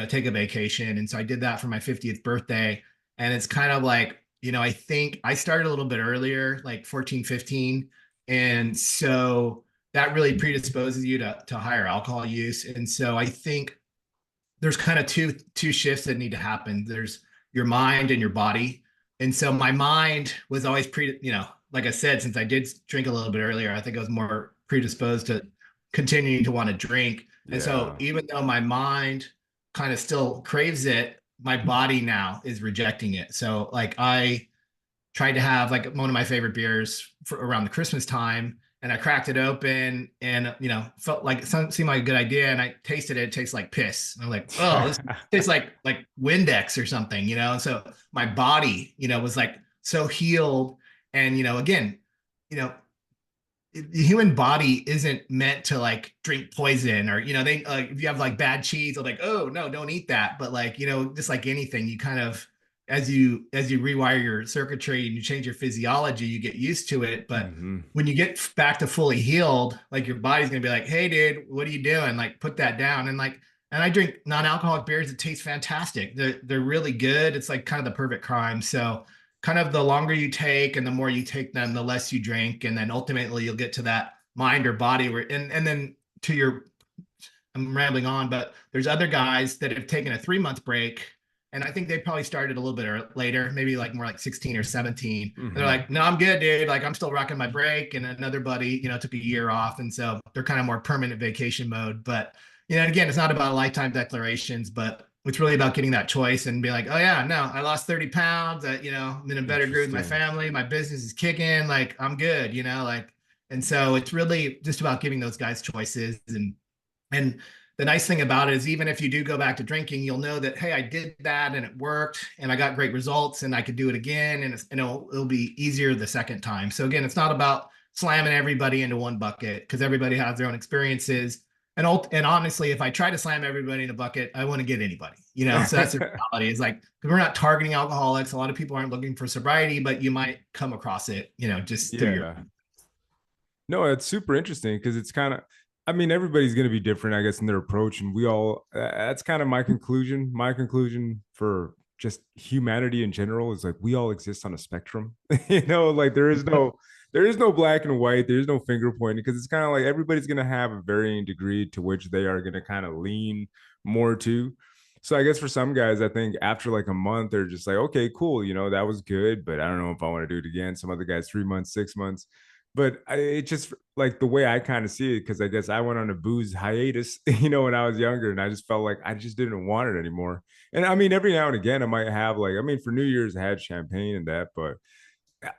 take a vacation. And so I did that for my 50th birthday, and it's kind of like, I think I started a little bit earlier, like 14, 15, and so that really predisposes you to higher alcohol use. And so I think there's kind of two shifts that need to happen. There's your mind and your body. And so my mind was always like I said, since I did drink a little bit earlier, I think I was more predisposed to continuing to want to drink. And so Yeah. even though my mind kind of still craves it, my body now is rejecting it. So like I tried to have like one of my favorite beers for around the Christmas time. And I cracked it open and, felt like it seemed like a good idea. And I tasted it. It tastes like piss. And I'm like, oh, this tastes like Windex or something, And so my body, was like so healed. And, again, you know, the human body isn't meant to like drink poison or they if you have like bad cheese they're like, oh no, don't eat that. But like just like anything, you kind of as you rewire your circuitry and you change your physiology, you get used to it. But Hmm. when you get back to fully healed, like your body's gonna be like, hey dude, what are you doing? Like put that down. And I drink non-alcoholic beers that taste fantastic. They're really good. It's like kind of the perfect crime. So kind of the longer you take and the more you take them, the less you drink. And then ultimately you'll get to that mind or body where, and then to your, I'm rambling on, but there's other guys that have taken a 3 month break. And I think they probably started a little bit later, maybe like more like 16 or 17. They're Hmm. like, no, I'm good, dude. Like I'm still rocking my break. And another buddy, took a year off. And so they're kind of more permanent vacation mode. But, again, it's not about lifetime declarations, but it's really about getting that choice and be like, oh yeah, no, I lost 30 pounds. I'm in a better groove with my Interesting. family. My business is kicking. Like I'm good, like, and so it's really just about giving those guys choices. And the nice thing about it is even if you do go back to drinking, you'll know that, hey, I did that and it worked and I got great results and I could do it again. And it'll be easier the second time. So again, it's not about slamming everybody into one bucket because everybody has their own experiences. And honestly, if I try to slam everybody in a bucket, I wouldn't get anybody, So that's the reality. It's like, because we're not targeting alcoholics. A lot of people aren't looking for sobriety, but you might come across it, just through your. Yeah. No, it's super interesting because it's kind of, I mean, everybody's going to be different, I guess, in their approach. And we all, that's kind of my conclusion. My conclusion for just humanity in general is like we all exist on a spectrum. Like there is no black and white. There's no finger pointing because it's kind of like everybody's going to have a varying degree to which they are going to kind of lean more to. So I guess for some guys, I think after like a month, they're just like, okay, cool, that was good, but I don't know if I want to do it again. Some other guys, 3 months, 6 months. but it just like the way I kind of see it, because I guess I went on a booze hiatus, when I was younger, and I just felt like I just didn't want it anymore. And I mean, every now and again, I might have like, I mean, for New Year's, I had champagne and that, but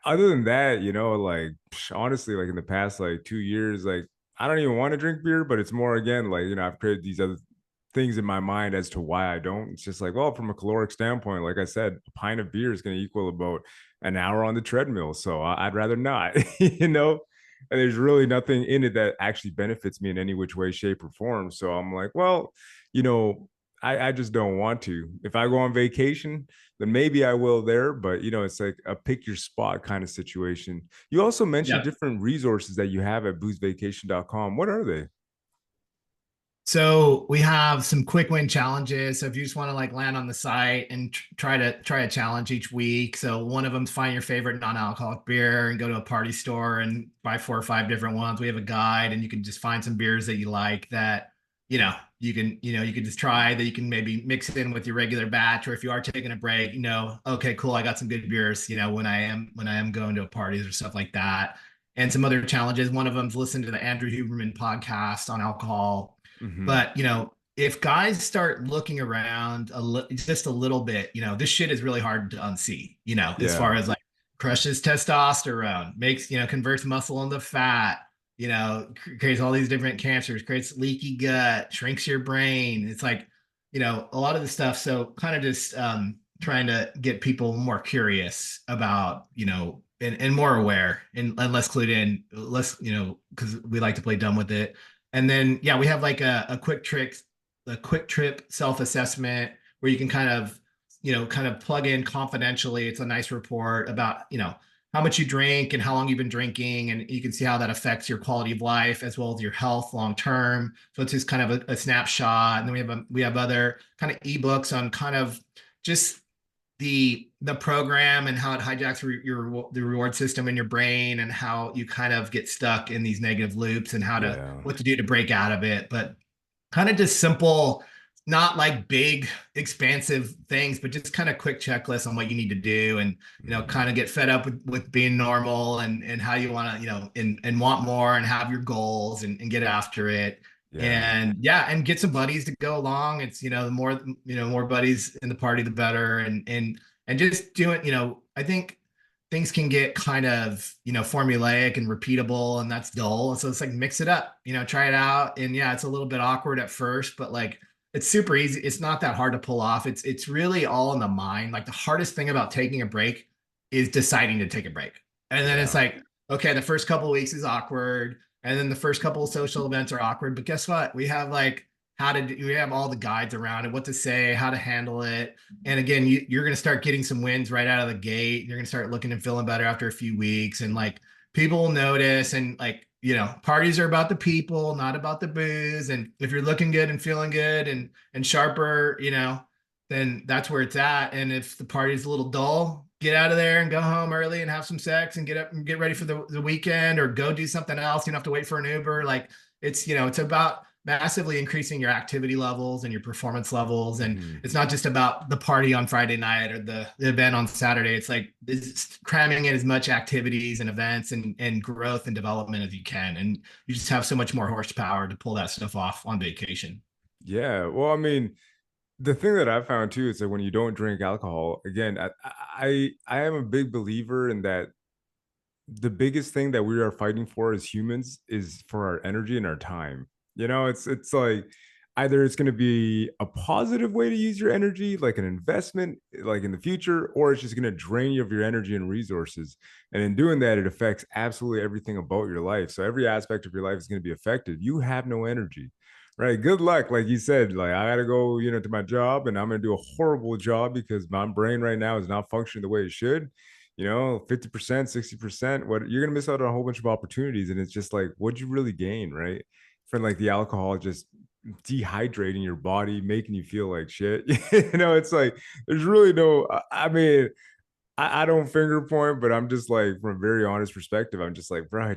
other than that, like honestly, like in the past like 2 years, like I don't even want to drink beer, but it's more again like I've created these other things in my mind as to why I don't. It's just like, well, from a caloric standpoint, like I said, a pint of beer is going to equal about an hour on the treadmill, so I'd rather not, And there's really nothing in it that actually benefits me in any which way, shape, or form. So I'm like, well, you know, I just don't want to. If I go on vacation, then maybe I will there. But it's like a pick your spot kind of situation. You also mentioned Yeah. different resources that you have at boozevacation.com. What are they? So we have some quick win challenges. So if you just want to like land on the site and try a challenge each week. So one of them is find your favorite non-alcoholic beer and go to a party store and buy 4 or 5 different ones. We have a guide and you can just find some beers that you like that, you can just try that you can maybe mix it in with your regular batch. Or if you are taking a break, okay, cool. I got some good beers, when I am going to parties or stuff like that. And some other challenges. One of them is listen to the Andrew Huberman podcast on alcohol. Mm-hmm. But if guys start looking around just a little bit, this shit is really hard to unsee. As far Yeah. as like crushes testosterone, makes converts muscle into fat. Creates all these different cancers, creates leaky gut, shrinks your brain. It's like a lot of the stuff. So kind of just trying to get people more curious about and more aware and less clued in, less because we like to play dumb with it. And then, yeah, we have like a quick trip self-assessment where you can kind of plug in confidentially. It's a nice report about, how much you drink and how long you've been drinking. And you can see how that affects your quality of life as well as your health long term. So it's just kind of a snapshot. And then we have other kind of ebooks on kind of just the program and how it hijacks the reward system in your brain and how you kind of get stuck in these negative loops and Yeah. what to do to break out of it. But kind of just simple, not like big expansive things, but just kind of quick checklists on what you need to do and Mm-hmm. kind of get fed up with being normal and how you want to and want more and have your goals and get after it. Yeah. And yeah, and get some buddies to go along. It's the more buddies in the party the better. And just doing, I think things can get kind of formulaic and repeatable, and that's dull. So it's like mix it up, try it out. And yeah, it's a little bit awkward at first, but like it's super easy. It's not that hard to pull off. It's really all in the mind. Like the hardest thing about taking a break is deciding to take a break. And then it's Yeah. like, okay, the first couple of weeks is awkward. And then the first couple of social events are awkward. But guess what? We have like we have all the guides around it, what to say, how to handle it. And again, you're going to start getting some wins right out of the gate. You're going to start looking and feeling better after a few weeks. And like people will notice. And like, parties are about the people, not about the booze. And if you're looking good and feeling good and sharper, then that's where it's at. And if the party's a little dull, get out of there and go home early and have some sex and get up and get ready for the weekend or go do something else. You don't have to wait for an Uber. Like it's about massively increasing your activity levels and your performance levels. And Mm-hmm. it's not just about the party on Friday night or the event on Saturday. It's like it's cramming in as much activities and events and growth and development as you can. And you just have so much more horsepower to pull that stuff off on vacation. Yeah. Well, I mean, the thing that I found too is that when you don't drink alcohol, again, I am a big believer in that the biggest thing that we are fighting for as humans is for our energy and our time. It's like either it's going to be a positive way to use your energy, like an investment, like in the future, or it's just going to drain you of your energy and resources. And in doing that, it affects absolutely everything about your life. So every aspect of your life is going to be affected. You have no energy. Right. Good luck. Like you said, like I gotta go, to my job and I'm gonna do a horrible job because my brain right now is not functioning the way it should. 50%, 60%, what you're gonna miss out on a whole bunch of opportunities. And it's just like, what'd you really gain, right? From like the alcohol just dehydrating your body, making you feel like shit. It's like there's really no, I mean, I don't finger point, but I'm just like, from a very honest perspective, I'm just like, bro,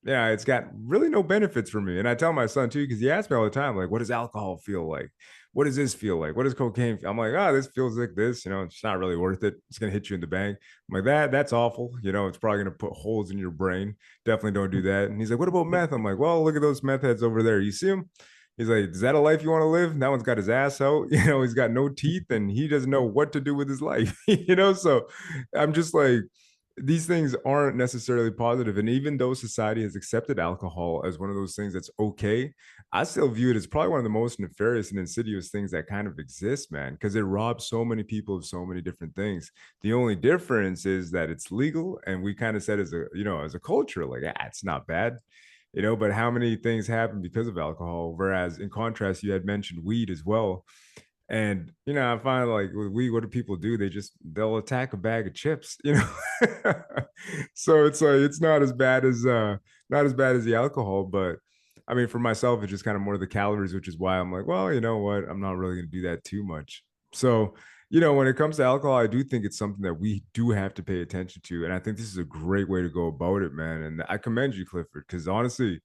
yeah, it's got really no benefits for me. And I tell my son too, because he asks me all the time, like, what does alcohol feel like? what does this feel like? What does cocaine feel? I'm like, oh, this feels like this, it's not really worth it. It's gonna hit you in the bank. I'm like, that's awful. It's probably gonna put holes in your brain. Definitely don't do that. And he's like, what about meth? I'm like, well, look at those meth heads over there. You see them? He's like, is that a life you want to live? That one's got his ass out, he's got no teeth and he doesn't know what to do with his life, So I'm just like, these things aren't necessarily positive. And even though society has accepted alcohol as one of those things that's okay, I still view it as probably one of the most nefarious and insidious things that kind of exist, man, because it robs so many people of so many different things. The only difference is that it's legal, and we kind of said as a culture, like, it's not bad. But how many things happen because of alcohol? Whereas in contrast, you had mentioned weed as well. And I find like with weed, what do people do? They'll attack a bag of chips, So it's like it's not as bad as the alcohol, but I mean for myself, it's just kind of more the calories, which is why I'm like, well, you know what? I'm not really gonna do that too much. So, when it comes to alcohol, I do think it's something that we do have to pay attention to. And I think this is a great way to go about it, man. And I commend you, Clifford, because honestly,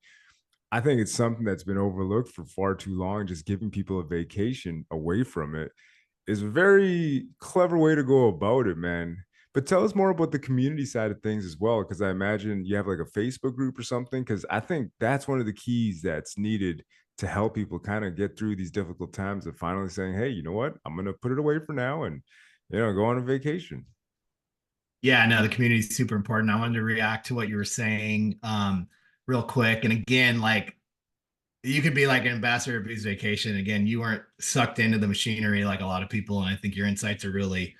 I think it's something that's been overlooked for far too long. Just giving people a vacation away from it is a very clever way to go about it, man. But tell us more about the community side of things as well, because I imagine you have like a Facebook group or something, because I think that's one of the keys that's needed to help people kind of get through these difficult times of finally saying, hey, you know what? I'm going to put it away for now and, go on a vacation. Yeah, no, the community is super important. I wanted to react to what you were saying real quick. And again, like you could be like an ambassador of Booze Vacation. Again, you weren't sucked into the machinery like a lot of people. And I think your insights are really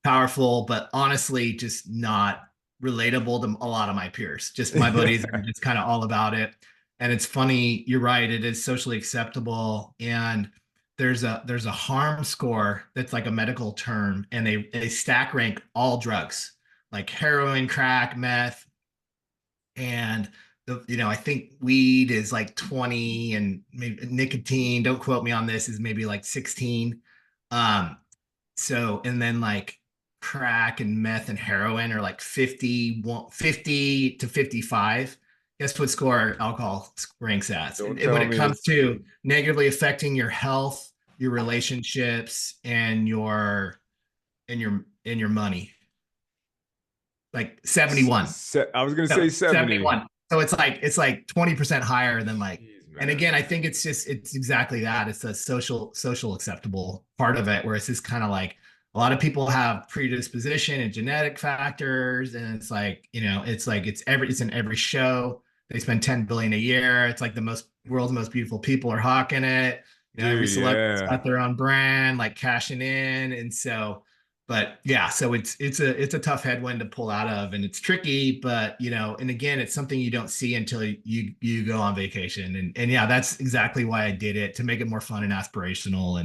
powerful, but honestly, just not relatable to a lot of my peers. Just my buddies are just kind of all about it. And it's funny, you're right, it is socially acceptable. And there's a harm score that's like a medical term, and they stack rank all drugs like heroin, crack, meth, and I think weed is like 20, and maybe nicotine, don't quote me on this, is maybe like 16. Um, so, and then like crack and meth and heroin are like 50 to 55. Guess what score alcohol ranks as? Don't And when tell it me comes it's to negatively affecting your health, your relationships, and your money, like 71. I was going to So say 70. 71. So it's like 20% higher than like, Jeez, and man. again, I think it's exactly that. It's a social acceptable part of it, where it's just kind of like a lot of people have predisposition and genetic factors. And it's like, it's in every show. They spend 10 billion a year. It's like the world's most beautiful people are hawking it. Every Dude, celebrity's yeah. got their own brand, like cashing in. And so, but yeah, so it's a tough headwind to pull out of, and it's tricky, but and again, it's something you don't see until you go on vacation. And yeah, that's exactly why I did it, to make it more fun and aspirational.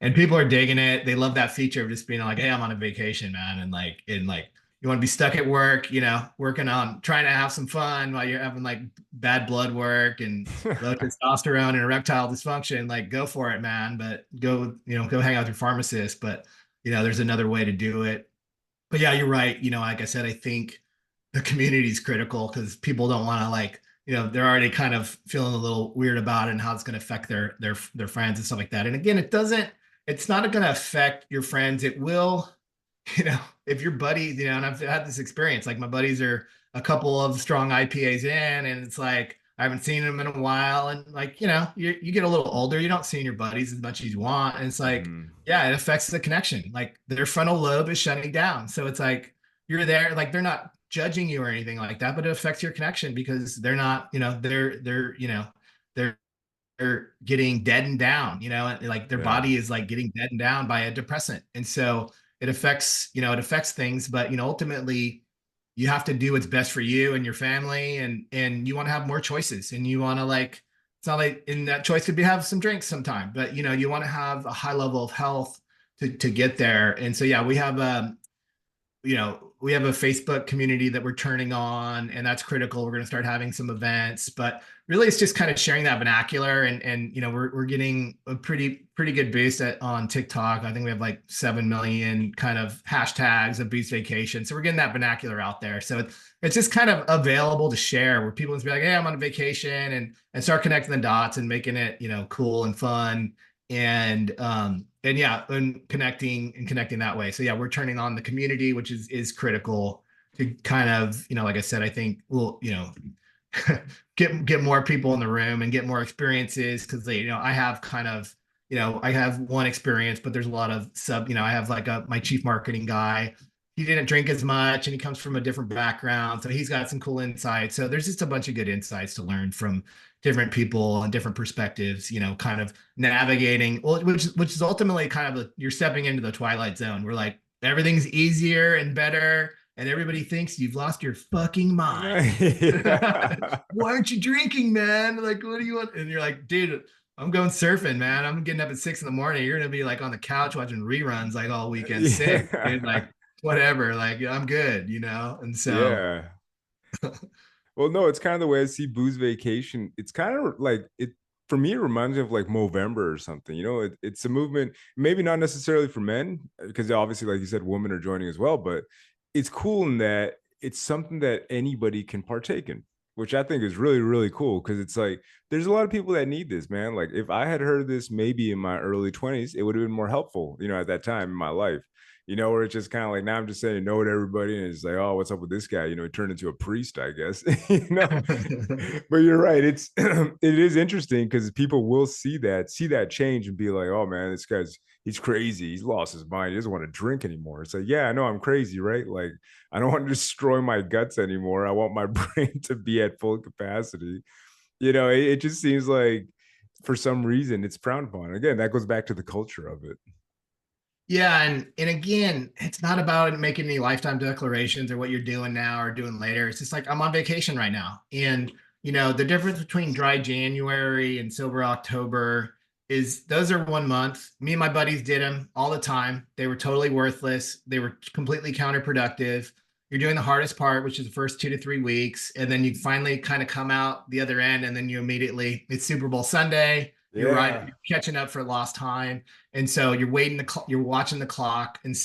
And people are digging it. They love that feature of just being like, hey, I'm on a vacation, man. And like you want to be stuck at work, working on trying to have some fun while you're having like bad blood work and low testosterone and erectile dysfunction. Like, go for it, man. But go hang out with your pharmacist. But there's another way to do it. But yeah, you're right. Like I said, I think the community is critical, because people don't want to, like, they're already kind of feeling a little weird about it and how it's going to affect their friends and stuff like that. And again, it's not going to affect your friends. It will, if your buddies, and I've had this experience, like my buddies are a couple of strong IPAs in, and it's like, I haven't seen them in a while. And like, you get a little older, you don't see your buddies as much as you want. And it's like, yeah, it affects the connection. Like their frontal lobe is shutting down. So it's like, you're there, like they're not judging you or anything like that, but it affects your connection, because they're not, they're getting deadened down, and like their Yeah. body is like getting deadened down by a depressant. And so it affects things, but ultimately you have to do what's best for you and your family, and you want to have more choices, and you want to, like, it's not like in that choice could be have some drinks sometime, but you want to have a high level of health to get there. And so yeah, we have a Facebook community that we're turning on, and that's critical. We're going to start having some events, but really it's just kind of sharing that vernacular. And we're getting a pretty good boost on TikTok. I think we have like 7 million kind of hashtags of Boost Vacation. So we're getting that vernacular out there. So it's just kind of available to share, where people can be like, hey, I'm on a vacation, and start connecting the dots and making it, cool and fun. And yeah, and connecting that way. So yeah, we're turning on the community, which is critical to kind of, like I said, I think we'll, get more people in the room and get more experiences, because they, I have kind of, I have one experience, but there's a lot of I have like my chief marketing guy. He didn't drink as much and he comes from a different background, so he's got some cool insights. So there's just a bunch of good insights to learn from different people and different perspectives, kind of navigating, well, which is ultimately kind of you're stepping into the twilight zone where like everything's easier and better and everybody thinks you've lost your fucking mind. Yeah. Why aren't you drinking, man? Like, what do you want? And you're like, dude, I'm going surfing, man. I'm getting up at 6 a.m. You're gonna be like on the couch watching reruns like all weekend, sick, dude. Like, whatever. Like, I'm good, And so, Yeah. Well, no, it's kind of the way I see Booze Vacation. It's kind of like it for me. It reminds me of like Movember or something. It's a movement, maybe not necessarily for men, because obviously, like you said, women are joining as well. But it's cool in that it's something that anybody can partake in, which I think is really, really cool. Because it's like there's a lot of people that need this, man. Like if I had heard this maybe in my early 20s, it would have been more helpful, at that time in my life. Where it's just kind of like now I'm just saying no to everybody, and it's like, oh, what's up with this guy? He turned into a priest, I guess. But you're right. It is interesting because people will see that change and be like, oh man, he's crazy. He's lost his mind. He doesn't want to drink anymore. It's like, yeah, I know I'm crazy, right? Like, I don't want to destroy my guts anymore. I want my brain to be at full capacity. It just seems like for some reason it's frowned upon. Again, that goes back to the culture of it. yeah, and again, it's not about making any lifetime declarations or what you're doing now or doing later. It's just like I'm on vacation right now. And the difference between dry January and sober October is those are 1 month. Me and my buddies did them all the time. They were totally worthless. They were completely counterproductive. You're doing the hardest part, which is the first 2 to 3 weeks, and then you finally kind of come out the other end, and then it's Super Bowl Sunday. Yeah. You're catching up for lost time. And so you're watching the clock. And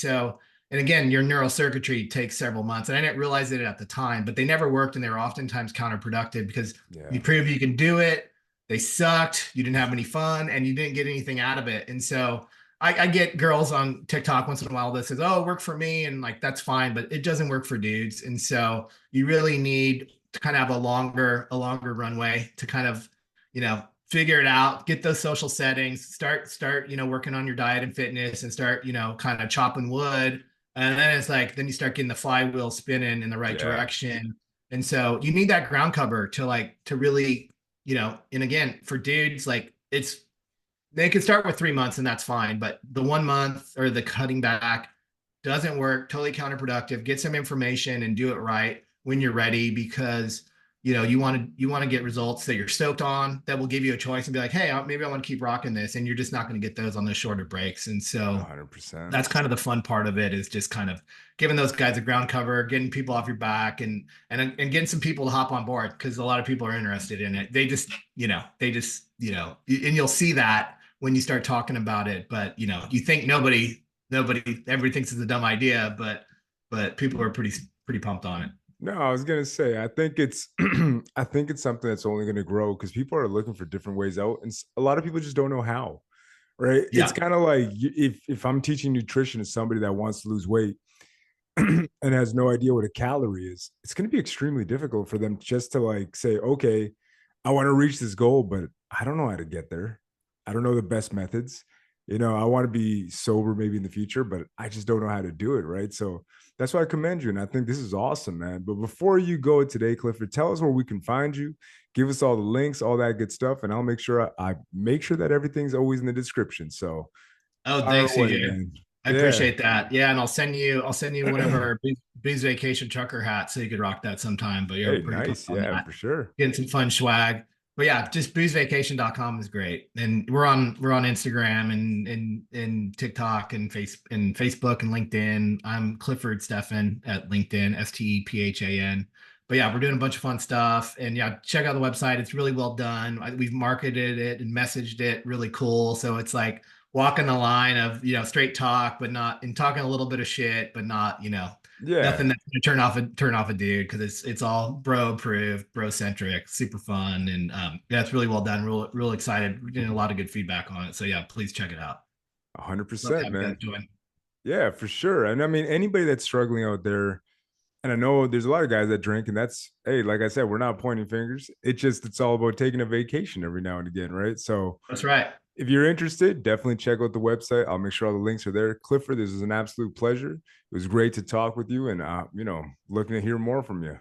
again, your neural circuitry takes several months. And I didn't realize it at the time, but they never worked. And they were oftentimes counterproductive because Yeah. you prove you can do it. They sucked. You didn't have any fun and you didn't get anything out of it. And so I get girls on TikTok once in a while that says, oh, it worked for me. And like, that's fine, but it doesn't work for dudes. And so you really need to kind of have a longer runway to kind of, figure it out, get those social settings, start, working on your diet and fitness and start, kind of chopping wood. And then it's like, then you start getting the flywheel spinning in the right direction. And so you need that ground cover to really, and again, for dudes, like they can start with 3 months and that's fine. But the 1 month or the cutting back doesn't work, totally counterproductive. Get some information and do it right when you're ready, because you want to get results that you're stoked on, that will give you a choice and be like, hey, maybe I want to keep rocking this. And you're just not going to get those on those shorter breaks. And so 100%. that's kind of the fun part of it, is just kind of giving those guys a ground cover, getting people off your back, and getting some people to hop on board, because a lot of people are interested in it. They just, and you'll see that when you start talking about it. But you think everybody thinks it's a dumb idea, but people are pretty pumped on it. No, I was gonna say, I think it's I think it's something that's only gonna grow because people are looking for different ways out, and a lot of people just don't know how. Right? Yeah. It's kind of like if I'm teaching nutrition to somebody that wants to lose weight and has no idea what a calorie is, it's going to be extremely difficult for them just to like say, okay, I want to reach this goal, but I don't know how to get there. I don't know the best methods. I want to be sober maybe in the future, but I just don't know how to do it. Right. So that's why I commend you. And I think this is awesome, man. But before you go today, Clifford, tell us where we can find you. Give us all the links, all that good stuff. And I'll make sure I make sure that everything's always in the description. So Thanks, away, CJ. man. I appreciate that. Yeah, and I'll send you one of our Booze Vacation trucker hats so you could rock that sometime. But yeah, Hey, pretty nice. pumped on Yeah, that. for sure. Getting some fun swag. But yeah, just boozevacation.com is great. And we're on Instagram and TikTok and Facebook and LinkedIn. I'm Clifford Stephan at LinkedIn, Stephan. But yeah, we're doing a bunch of fun stuff. And yeah, check out the website. It's really well done. We've marketed it and messaged it really cool. So it's like walking the line of, straight talk, but not, and talking a little bit of shit, but not, Yeah, Nothing that's gonna turn off a dude because it's all bro approved, bro centric, super fun, and yeah, it's really well done. Real excited. We're getting a lot of good feedback on it. So yeah, please check it out. Love to 100%, have you guys man. join. Yeah, for sure. And I mean, anybody that's struggling out there, and I know there's a lot of guys that drink, and that's, hey, like I said, we're not pointing fingers. It's all about taking a vacation every now and again, right? So That's right. if you're interested, definitely check out the website. I'll make sure all the links are there. Clifford, this is an absolute pleasure. It was great to talk with you, and looking to hear more from you.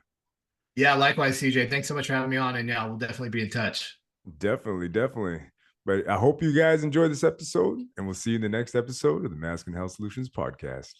Yeah, likewise, CJ. Thanks so much for having me on, and yeah, we'll definitely be in touch. Definitely, definitely. But I hope you guys enjoyed this episode, and we'll see you in the next episode of the Mask and Health Solutions podcast.